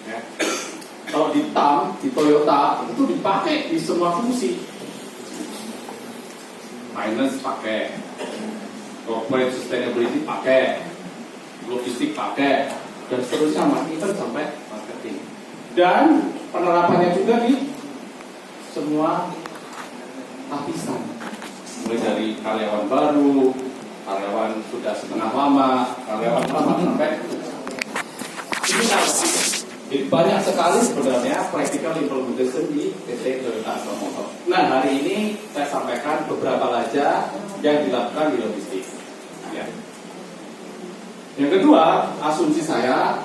Ya. Kalau di TAM, di Toyota itu dipakai di semua fungsi. Finance pakai, corporate sustainability pakai, logistik pakai, dan seterusnya even sampai marketing. Dan penerapannya juga di semua lapisan, mulai dari karyawan baru, karyawan sudah setengah lama, karyawan lama sampai ini jadi banyak sekali sebenarnya practical implementation di PT Toyota Astra Motor. Nah, hari ini saya sampaikan beberapa saja yang dilakukan di logistik. Ya. Yang kedua, asumsi saya,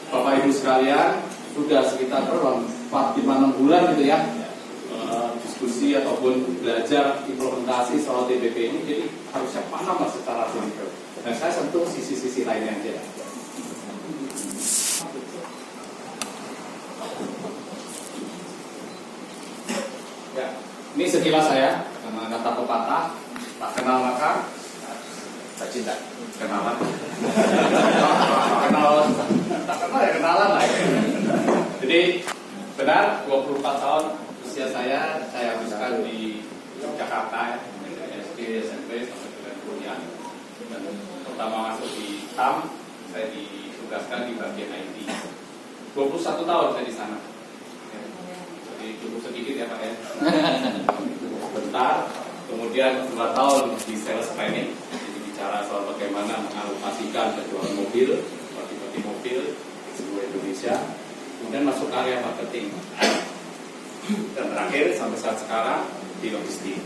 Bapak Ibu sekalian, sudah sekitar 4-5-6 bulan gitu ya, diskusi ataupun belajar implementasi soal TBP ini, jadi harusnya paham lah secara prinsip. Nah, saya sentuh sisi-sisi lainnya aja. Ya, ini sekilas saya, kata pepatah, tak kenal maka tak cinta. Kenalan. Tak kenal ya kenalan lah. Jadi benar 24 tahun usia saya habiskan di Jakarta, SD, SMP sampai dengan kuliah. Dan pertama masuk di TAM, saya ditugaskan di bagian IT. 21 tahun saya di sana. Jadi cukup sedikit ya Pak ya. Bentar, kemudian 2 tahun di sales planning. Jadi bicara soal bagaimana mengalokasikan penjualan mobil, bagi-bagi mobil di seluruh Indonesia. Kemudian masuk area marketing. Dan terakhir sampai saat sekarang di logistik.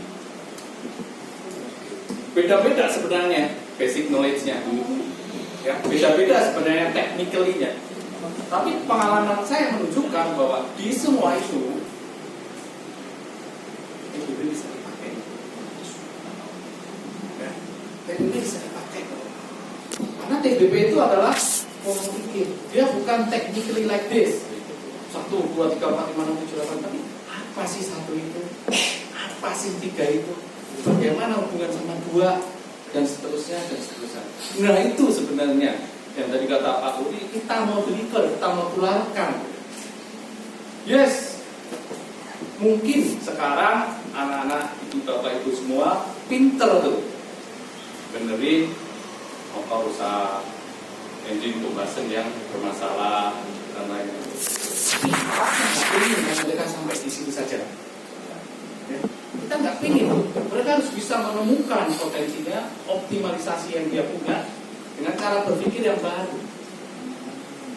Beda-beda sebenarnya basic knowledge-nya. Ya, beda-beda sebenarnya technically-nya. Tapi pengalaman saya menunjukkan bahwa di semua itu TBP bisa dipakai. Ya, TBP bisa dipakai. Karena TBP itu adalah pola pikir. Dia bukan technically like this. 1, 2, 3, 4, 5, 6, 7, 8. Tapi apa sih 1 itu? Apa sih 3 itu? Bagaimana hubungan sama 2 dan seterusnya dan seterusnya. Nah itu sebenarnya yang tadi kata Pak Uri, kita mau deliver, kita mau tularkan. Yes, mungkin sekarang anak-anak ibu bapak ibu semua pinter tuh benerin motor rusak, engine combustion yang bermasalah dan lain-lain. Tapi mereka sampai di situ saja. Ya. Kita nggak pingin, mereka harus bisa menemukan potensinya, optimalisasi yang dia punya dengan cara berpikir yang baru.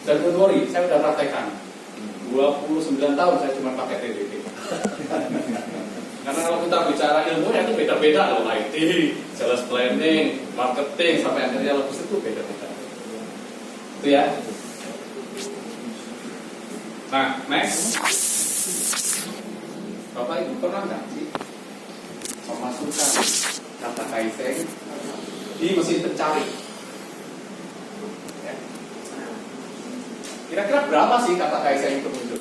Dan don't worry, saya sudah praktekkan 29 tahun saya cuma pakai TBP. Karena kalau kita bicara ilmunya itu beda-beda loh, IT, sales planning, marketing, sampai akhirnya logistik itu beda-beda. Itu ya. Nah, next. Bapak Ibu pernah nggak sih memasukkan kata Kaizen di mesin pencari? Ya. Kira-kira berapa sih kata Kaizen itu muncul?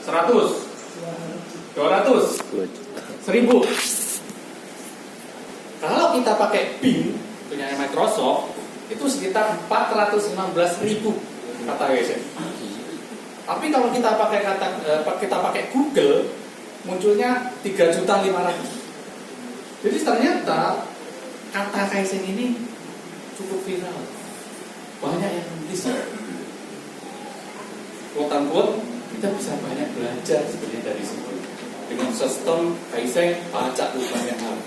100, 200, 1000. Kalau kita pakai Bing punya Microsoft itu sekitar 416.000 kata Kaizen. Tapi kalau kita pakai Google munculnya 3.500.000. Jadi ternyata kata Kaizen ini cukup viral. Banyak yang nulis. Quote-unquote, kita bisa banyak belajar sebenarnya dari situ. Dengan sistem Kaizen, baca banyak hal.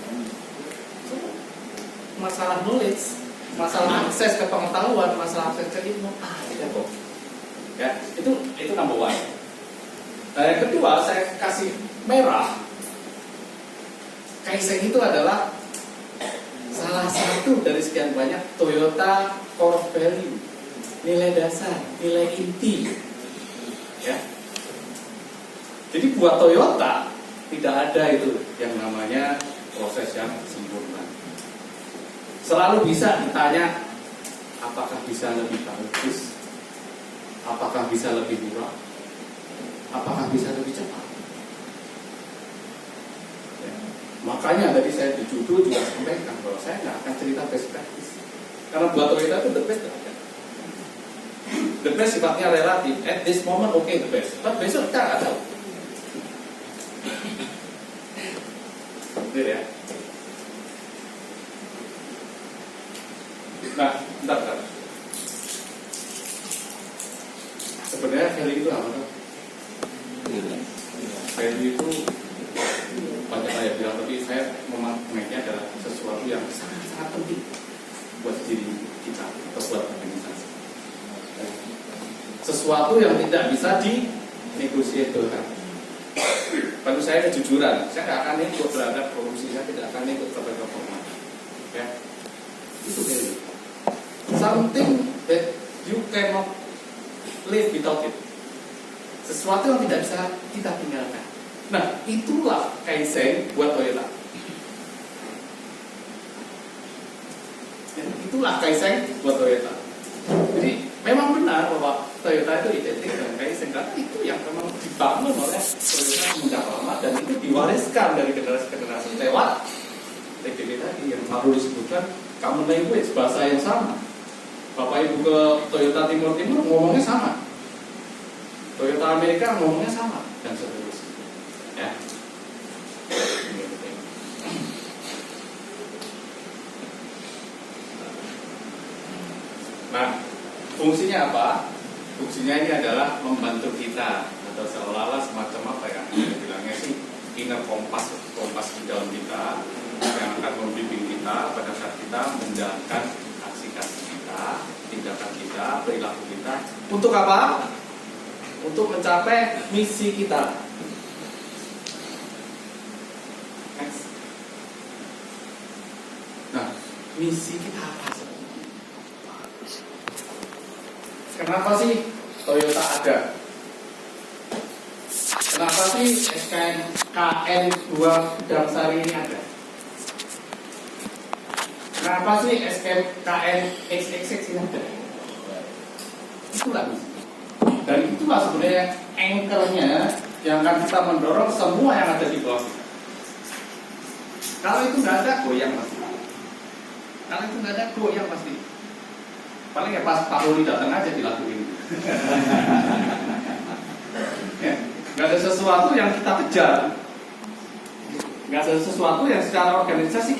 Masalah knowledge, masalah akses ke pengetahuan, masalah akses ke ilmu, tidak kok. Ya, itu number 1. Nah, yang kedua saya kasih merah. Kaizen itu adalah salah satu dari sekian banyak Toyota core value, nilai dasar, nilai inti. Ya. Jadi buat Toyota tidak ada itu yang namanya proses yang sempurna. Selalu bisa ditanya, apakah bisa lebih bagus? Apakah bisa lebih murah? Apakah bisa lebih cepat? Ya. Makanya tadi saya di judul juga sampaikan bahwa saya nggak akan cerita best practice. Karena buat Toyota itu the best ada. The best sifatnya relatif. At this moment okay the best. Tapi besok kita nggak tahu. Gitu ya. Nah, bentar. Sebenarnya value itu apa? Value itu banyak saya bilang, tapi saya memaknainya adalah sesuatu yang sangat penting buat diri kita atau buat organisasi. Sesuatu yang tidak bisa dinegosiasikan. Bagi saya kejujuran, saya tidak akan ikut terhadap korupsi, saya tidak akan ikut terhadap reformasi. Ya, itu value. Something that you cannot live without it. Sesuatu yang tidak bisa kita tinggalkan. Nah, itulah Kaizen buat Toyota. Itulah Kaizen buat Toyota. Jadi memang benar bahwa Toyota itu identik dengan Kaizen, karena itu yang memang dibangun oleh Toyota semenjak lama dan itu diwariskan dari generasi ke generasi lewat TGP tadi yang baru disebutkan common language, bahasa yang sama. Bapak Ibu ke Toyota Timur ngomongnya sama, Toyota Amerika ngomongnya sama, dan seterusnya. Ya. Nah, fungsinya apa? Fungsinya ini adalah membantu kita, atau seolah-olah semacam apa ya? Bilangnya sih inner kompas di dalam kita yang akan membimbing kita pada saat kita menjalankan aksi-aksi kita, tindakan kita, perilaku kita. Untuk apa? Untuk mencapai misi kita. Next. Nah, misi kita apa sih? Kenapa sih Toyota ada? Kenapa sih SKN2 Damsari ini ada? Kenapa sih SKN XXX ini ada? Itulah misi. Dan itulah sebenarnya anchor-nya yang akan kita mendorong semua yang ada di bawah kita. Kalau itu nggak ada, goyang pasti. Kalau itu nggak ada, goyang pasti. Paling ya pas Pak Ruli datang aja dilakuin. Ya, nggak ada sesuatu yang kita kejar. Nggak ada sesuatu yang secara organisasi